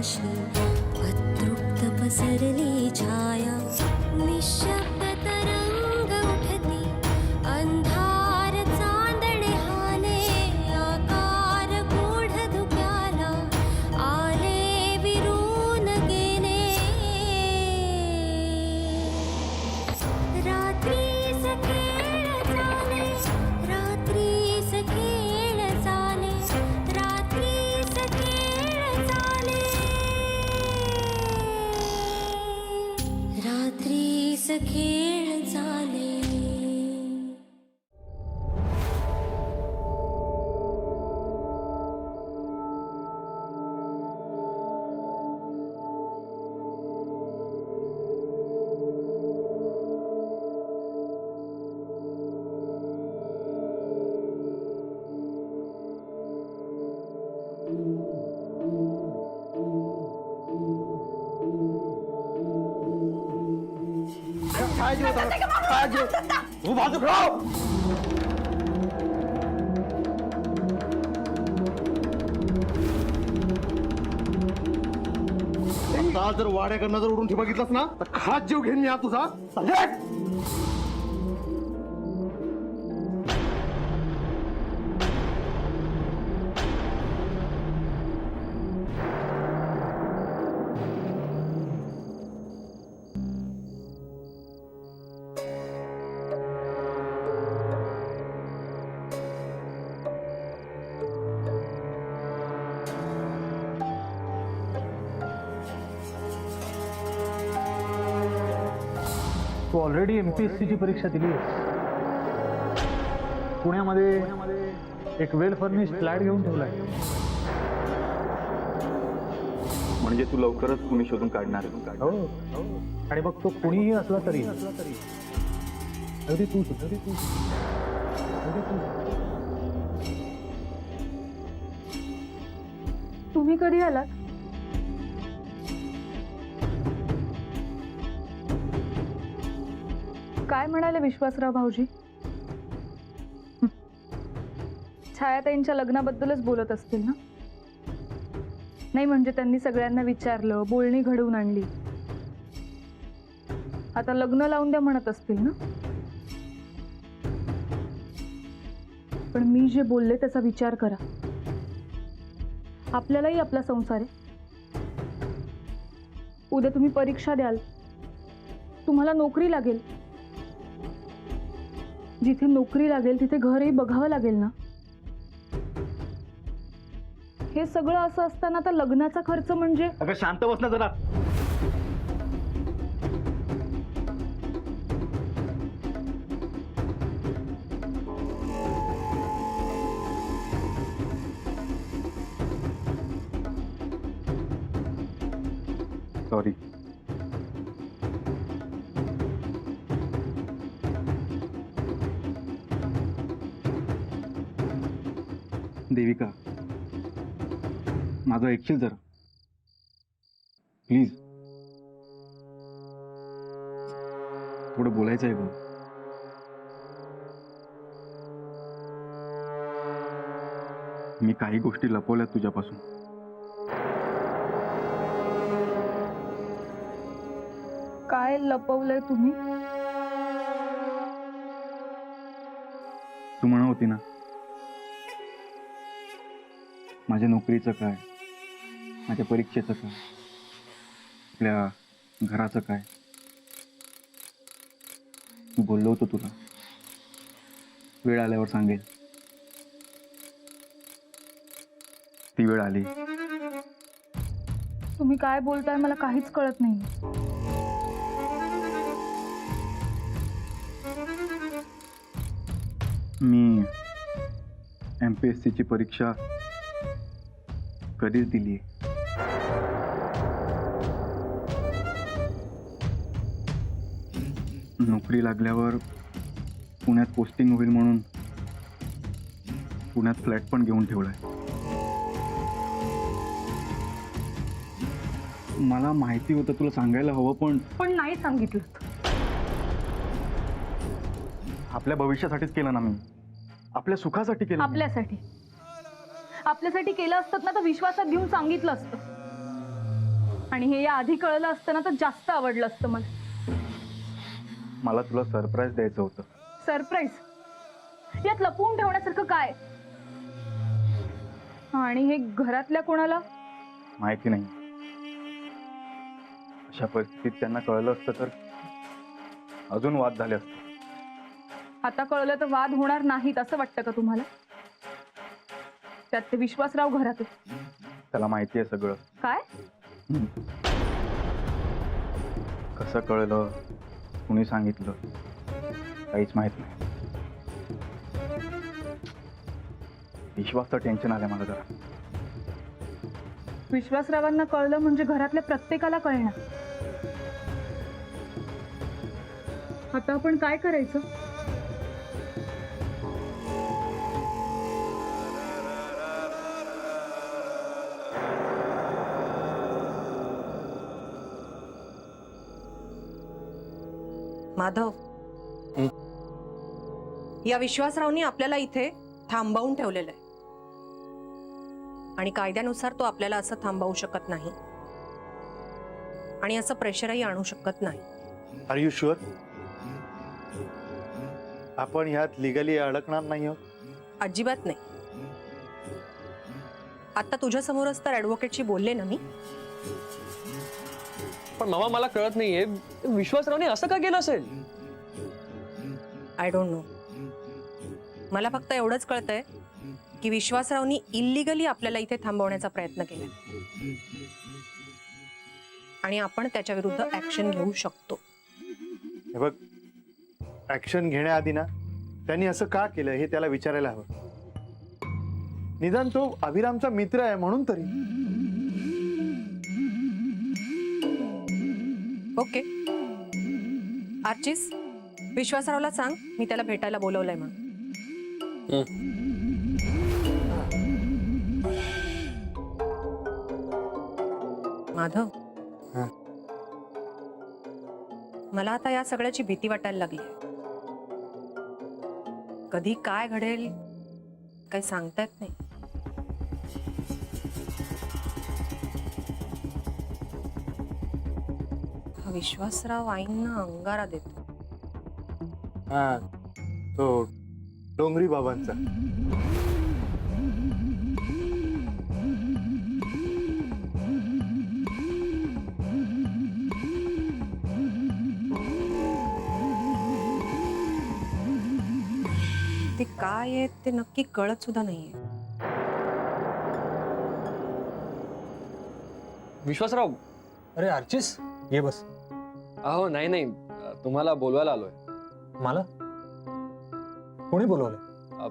पाशी अतृप्त पसरली छाया निशब्द तरंग उठती अंधार चांदणे हाले आकार गूढ धुक्याला आले विरून गेले रात्रीस खेळ चाले रात्रीस खेळ चाले रात्रीस खेळ चाले रात्रीस खेळ चाले तू बाजू राव. आता जर वाड्याकडनं जर उडून बघितलंस ना तर खास जीव घेईन मी हा तुझा. संजय तू ऑलरेडी MPSC ची परीक्षा दिली आहे. पुण्यामध्ये एक वेल फर्निश्ड फ्लॅट घेऊन ठेवलाय. म्हणजे तू लवकरच कुणी शोधून काढणार. हो, आणि मग तो कुणीही असला तरी अगदी तू तुम्ही कधी आलात? काय म्हणाले विश्वासराव भाऊजी? छायाताईंच्या लग्नाबद्दलच बोलत असतील ना? नाही म्हणजे त्यांनी सगळ्यांना विचारलं, बोलणी घडवून आणली. आता लग्न लावून द्या म्हणत असतील ना? पण मी जे बोलले त्याचा विचार करा. आपल्यालाही आपला संसार आहे. उद्या तुम्ही परीक्षा द्याल, तुम्हाला नोकरी लागेल. जिथे नोकरी लागेल तिथे घरही बघावं लागेल ना. हे सगळं असं असताना आता लग्नाचा खर्च म्हणजे. अगं शांत बस ना जरा. सॉरी. देविका, माझं ऐकशील जरा प्लीज. थोडं बोलायचं आहे बघ. मी काही गोष्टी लपवल्यात तुझ्यापासून. काय लपवलंय तुम्ही? तू म्हणत होती ना माझ्या नोकरीचं काय, माझ्या परीक्षेचं काय, आपल्या घराचं काय. बोललो होतो तुला वेळ आल्यावर सांगेल. ती वेळ आली. तुम्ही काय बोलताय मला काहीच कळत नाही. मी MPSC ची परीक्षा कधीच दिली. नोकरी लागल्यावर पुण्यात पोस्टिंग होईल म्हणून पुण्यात फ्लॅट पण घेऊन ठेवलाय. मला माहिती होतं तुला सांगायला हवं, पण नाही सांगितलं. आपल्या भविष्यासाठीच केलं ना मी. आपल्या सुखासाठी केलं. आपल्यासाठी केलं असतं ना तर विश्वासात घेऊन सांगितलं असतं. आणि हे या आधी कळलं असतं ना तर जास्त आवडलं असतं मला. मला तुला सरप्राईज द्यायचं होतं. सरप्राईज? यात लपवून ठेवण्यासारखं काय? आणि हे घरातल्या कोणाला माहिती नाही. अशा परिस्थितीत त्यांना कळलं असतं तर अजून वाद झाले असते. आता कळलं तर वाद होणार नाहीत असं वाटतं का तुम्हाला? त्यात ते विश्वासराव घरात आहेत. त्याला माहिती आहे सगळं. काय? कसं कळलं, कुणी सांगितलं, काहीच माहित नाही. विश्वासचं टेन्शन आलंय मला जरा. विश्वासरावांना कळलं म्हणजे घरातल्या प्रत्येकाला कळणार. आता आपण काय करायचं? माधव, या विश्वासरावनी आपल्याला इथे थांबवून ठेवलेलं आहे आणि कायद्यानुसार तो आपल्याला असं थांबवू शकत नाही आणि असं प्रेशरही आणू शकत नाही. Are you sure? आपण ह्यात लिगली अडकणार नाही आहोत? अजिबात नाही. आता तुझ्या समोरच तर ऍडव्होकेटशी बोलले ना मी. पण मामा मला कळत नाहीये विश्वासरावने असं का केलं असेल. I don't know. मला फक्त एवढंच कळतंय की विश्वासरावनी इल्लिगली आपल्याला इथे थांबवण्याचा प्रयत्न केला आणि आपण त्याच्या विरुद्ध ऍक्शन घेऊ शकतो. हे बघ, ऍक्शन घेण्याआधी ना त्यांनी असं का केलं हे त्याला विचारायला हवं. निदान तो अभिरामचा मित्र आहे म्हणून तरी. ओके आर्चिस, विश्वासरावला सांग मी त्याला भेटायला बोलवलंय म्हणून. माधव, हा. मला आता या सगळ्याची भीती वाटायला लागली. कधी काय घडेल काही सांगता येत नाही. हा विश्वासराव आईंना अंगारा देतो. हा, तो डोंगरी बाबांचा. ते काय आहे ते नक्की कळत सुद्धा नाहीये. विश्वासराव, अरे आर्चिस, ये बस. अहो नाही नाही, तुम्हाला बोलवायला आलोय. मला कोणी बोलवलंय?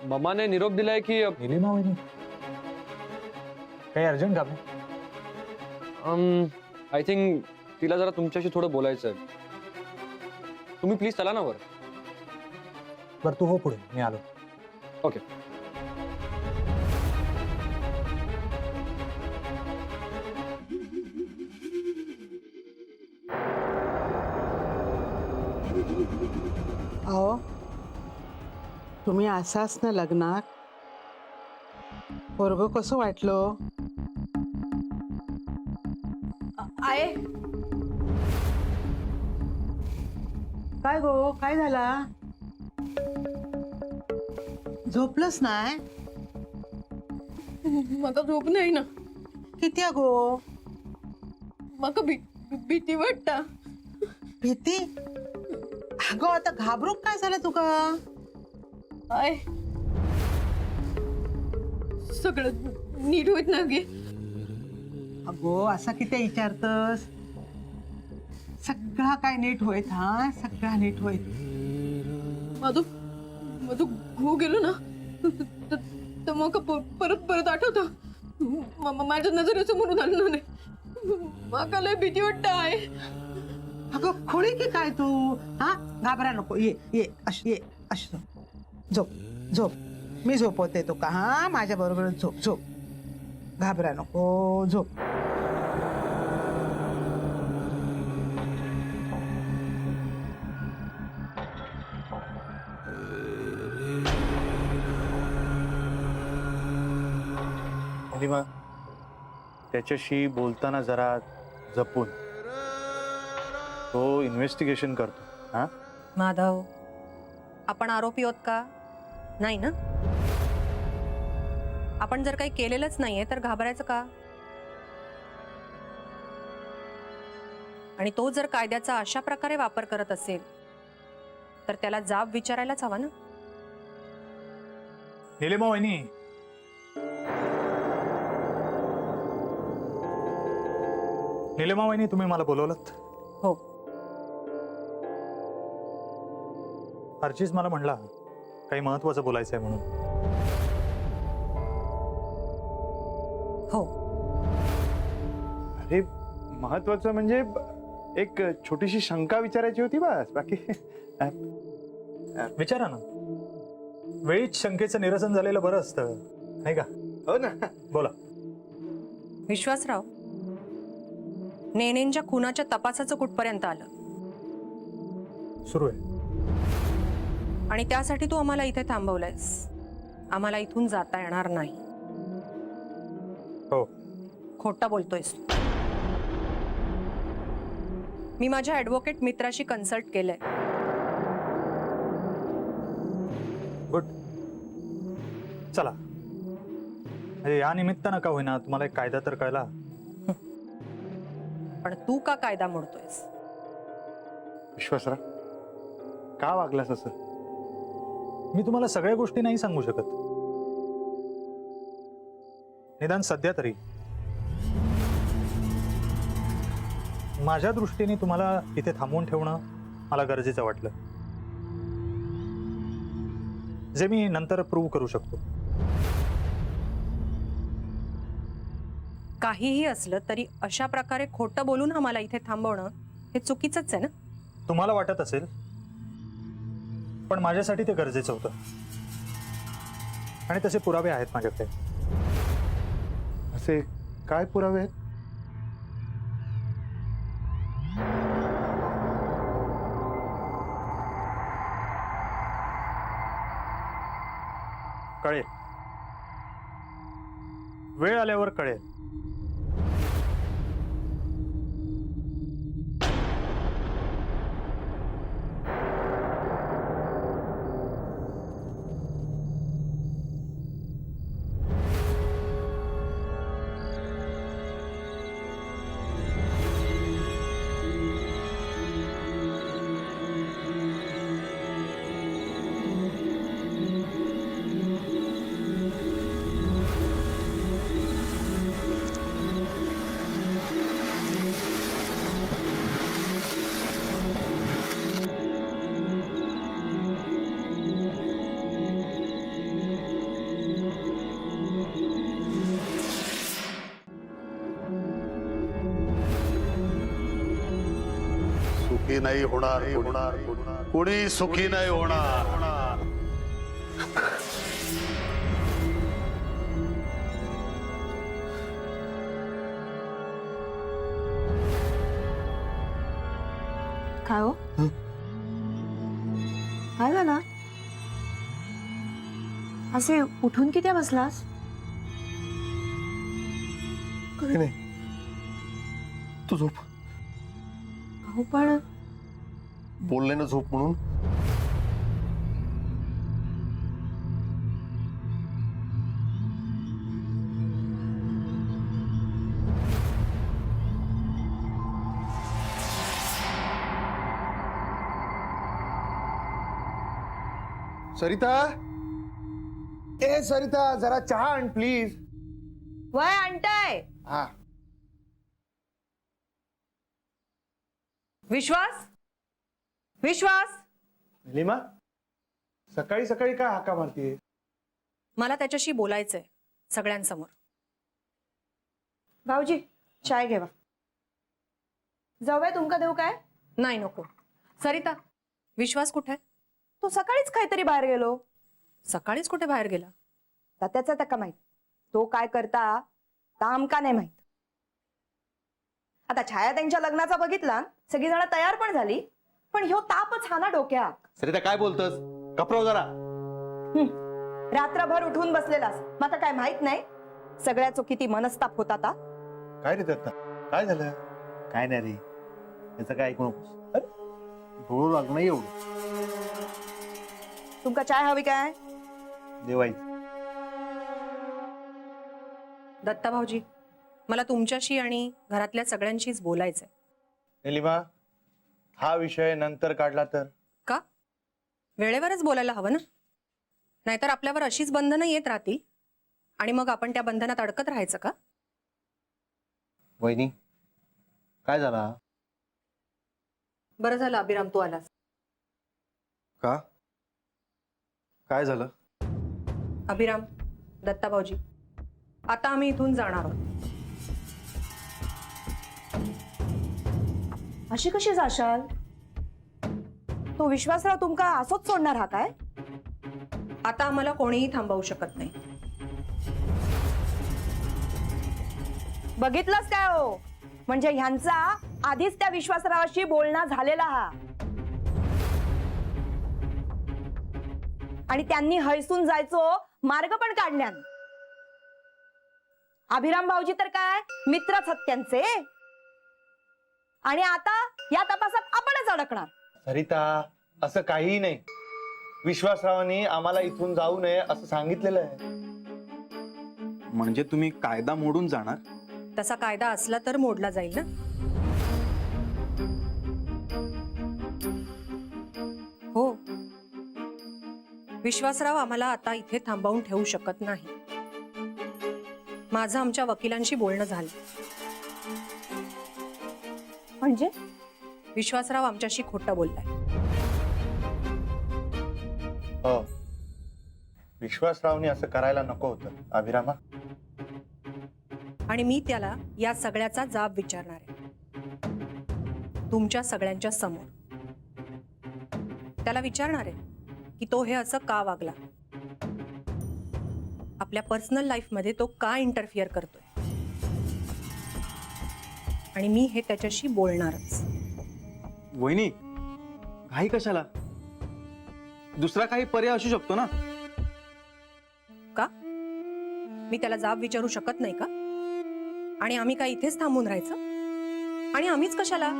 मम्माने निरोप दिलाय की निलिमा वहिनी, काही अर्जंट काम आहे? आय थिंक तिला जरा तुमच्याशी थोडं बोलायचं आहे. तुम्ही प्लीज चला ना वर. बरं तू हो पुढे, मी आलो. ओके. अहो, तुम्ही असाच ना लग्नात? पोरगं कसं वाटलं? आहे काय गो, काय झाला? झोपलंच नाही? म्हाका झोप नाही ना. किती गो? म्हाका भीती वाटता. भीती? अगं आता घाबरूक काय झालं तुका? आय सगळं नीट होत ना गे. अगो असं किती विचारतस? सगळा काय नीट होईत. हा, सगळा नीट होईत. माझं घू गेलो ना तर मग परत परत आठवतं. माझ्या नजरेसमोरून आलं नाही. म्हाका लय भीती वाटतं आहे. अगं खोळी की काय तू? हा, घाबरा नको. ये ये अशी, ये अशी झोप. झोप, मी झोपवते तुका. हा, माझ्या बरोबर झोप. झोप, घाबरा नको. झोप. निलिमा, त्याच्याशी बोलताना जरा जपून. तो इन्व्हेस्टिगेशन करतो. हा, माधव, आपण आरोपी आहोत का? नाही ना. आपण जर काही केलेलंच नाहीये तर घाबरायचं का? आणि तो जर कायद्याचा अशा प्रकारे वापर करत असेल तर त्याला जाब विचारायलाच हवा ना. निलिमा वहिनी, निलिमा वहिनी, तुम्ही मला बोलवलत? हो. अर्चीच मला म्हणला काही महत्वाचं बोलायचं आहे म्हणून. हो. अरे महत्वाचं म्हणजे एक छोटीशी शंका विचारायची होती बस, बाकी. विचारा ना. वेळीच शंकेचं निरसन झालेलं बरं असतं, नाही का? हो ना. बोला. विश्वासराव, नेनेंच्या खुनाच्या तपासाचं कुठपर्यंत आलं? सुरू आहे. आणि त्यासाठी तू आम्हाला इथे थांबवलंयस. आम्हाला इथून जाता येणार नाही. हो. खोटं बोलतोयस तू. मी माझ्या ऍडव्होकेट मित्राशी कन्सल्ट केलंय. गुड. चला, म्हणजे या निमित्तानं का होईना तुम्हाला एक कायदा तर कळला. पण तू का कायदा मोडतोयस? विश्वासराव, का वागलास असं? मी तुम्हाला सगळ्या गोष्टी नाही सांगू शकत. निदान सध्या तरी माझ्या दृष्टीने तुम्हाला इथे थांबवून ठेवणं मला गरजेचं वाटलं, जे मी नंतर प्रूव्ह करू शकतो. काहीही असलं तरी अशा प्रकारे खोटं बोलून आम्हाला इथे थांबवणं हे चुकीचंच आहे ना. तुम्हाला वाटत असेल, पण माझ्यासाठी ते गरजेचं होतं आणि तसे पुरावे आहेत माझ्याकडे. असे काय पुरावे आहेत? कळेल, वेळ आल्यावर कळेल. सुखी नाही होणार, कोणी सुखी नाही होणार. काय हो? काय झालं? असे उठून किती बसलास? काही नाही, तू झोप. हो, पण बोलले ना झोप म्हणून. सरिता, ए सरिता, जरा चहा आण प्लीज. वय आणताय. हा. विश्वास, विश्वास, निलिमा, सकाळी सकाळी काय हाका मारतीये? मला त्याच्याशी बोलायचंय सगळ्यांसमोर. भाऊजी, चाय घेवा. जाऊया तुमका देऊ काय? नाही, नको. सरिता, विश्वास कुठे? तो सकाळीच काहीतरी बाहेर गेलो. सकाळीच कुठे बाहेर गेला? त्याचा तका माहित. तो काय करता काम का नाही माहित. आता छाया त्यांच्या लग्नाचा बघितला, सगळी जण तयार पण झाली, पण ह्यो तापच हा ना डोक्यात. सरिता काय बोलतस? कपराव जरा. रात्रभर उठून बसलेलास, मग आता काय माहित नाही? सगळ्याचो किती मनस्ताप होता ता. काय रे दत्ता, काय झालं? काय नाही रे, त्याचं काय ऐकू नकोस. अरे डोळं लागणं एवढं. तुमका चाय हवी काय? देवायचं. दत्ता भाऊजी, मला तुमच्याशी आणि घरातल्या सगळ्यांशीच बोलायचंय. निलिमा, हा विषय नंतर काढला तर? का? वेळेवरच बोलायला हवं ना, नाहीतर आपल्यावर अशीच बंधनं येत राहतील आणि मग आपण त्या बंधनात अडकत राहायचं का? वहिनी, काय झाला? बरं झालं अभिराम तू आलास. का? काय झालं? अभिराम, दत्ता भाऊजी, आता आम्ही इथून जाणार आहोत. अशी कशी जाशाल? तो विश्वासराव तुमका असोच सोडणार हा काय? आता आम्हाला कोणीही थांबवू शकत नाही. बघितलंच काय हो, म्हणजे ह्यांचा आधीच त्या विश्वासरावाशी बोलणं झालेला हा, आणि त्यांनी हैसून जायचो मार्ग पण काढण्यान. अभिराम भाऊजी तर काय मित्रच आहेत त्यांचे, आणि आता या तपासात आपणच अडकणार. सरिता, असं काहीही नाही. विश्वासरावांनी आम्हाला इथून जाऊ नये असं सांगितलेलं आहे. म्हणजे तुम्ही कायदा मोडून जाणार? तसा कायदा असला तर मोडला जाईल ना. हो, विश्वासराव आम्हाला आता इथे थांबवून ठेवू शकत नाही. माझं आमच्या वकिलांशी बोलणं झालं. म्हणजे विश्वासराव आमच्याशी खोटं बोललाय. हो, विश्वासरावनी असं करायला नको होतं अभिरामा. आणि मी त्याला या सगळ्याचा जाब विचारणार आहे तुमच्या सगळ्यांच्या समोर. त्याला विचारणार आहे की तो हे असं का वागला, आपल्या पर्सनल लाईफमध्ये तो का इंटरफिअर करतोय, आणि मी हे त्याच्याशी बोलणारच. वहिनी, घाई कशाला? दुसरा काही पर्याय असू शकतो ना. का? मी त्याला जाब विचारू शकत नाही का? आणि आम्ही काय इथेच थांबून राहायचं? आणि आम्हीच कशाला?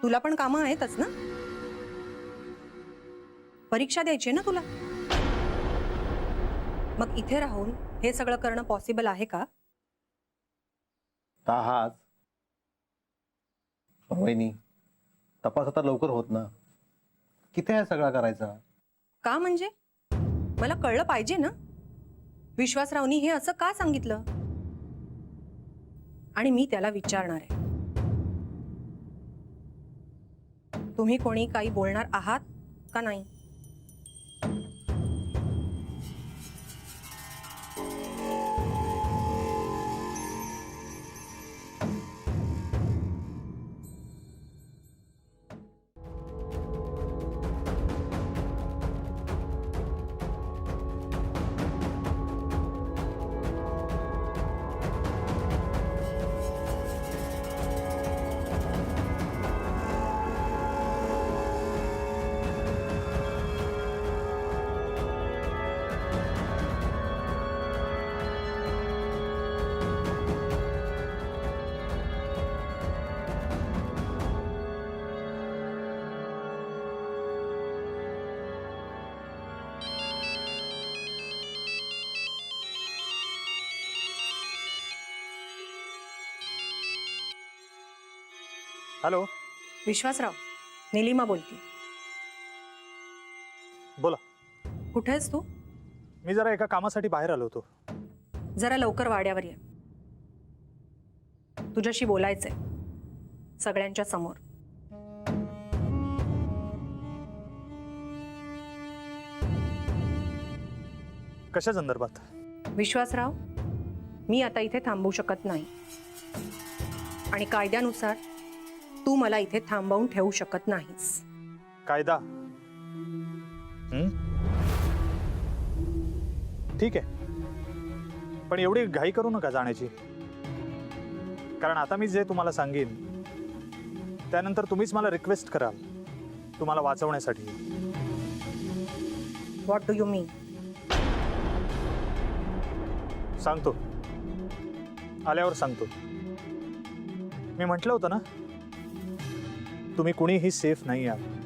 तुला पण कामं आहेतच ना. परीक्षा द्यायची आहे ना तुला. मग इथे राहून हे सगळं करणं पॉसिबल आहे का? हाच वहिनी, तपास आता लवकर होत ना, किती आहे सगळा करायचा? का म्हणजे? मला कळलं पाहिजे ना, विश्वासरावनी हे असं का सांगितलं. आणि मी त्याला विचारणार आहे, तुम्ही कोणी काही बोलणार आहात का नाही? हॅलो, विश्वासराव, निलिमा बोलते. बोला. कुठे आहेस तू? मी जरा एका कामासाठी बाहेर आलो होतो. जरा लवकर वाड्यावर ये, तुझ्याशी बोलायचंय सगळ्यांच्या समोर. कशा संदर्भात? विश्वासराव, मी आता इथे थांबवू शकत नाही, आणि कायद्यानुसार तू मला इथे थांबवून ठेवू शकत नाहीस. कायदा? ठीक आहे, पण एवढी घाई करू नका जाण्याची. कारण आता मी जे तुम्हाला सांगेन त्यानंतर तुम्हीच मला रिक्वेस्ट कराल तुम्हाला वाचवण्यासाठी. व्हॉट डू यू मीन? सांगतो, आल्यावर सांगतो. मी म्हटलं होतं ना, तुम्ही कुणीही सेफ नाही आहात.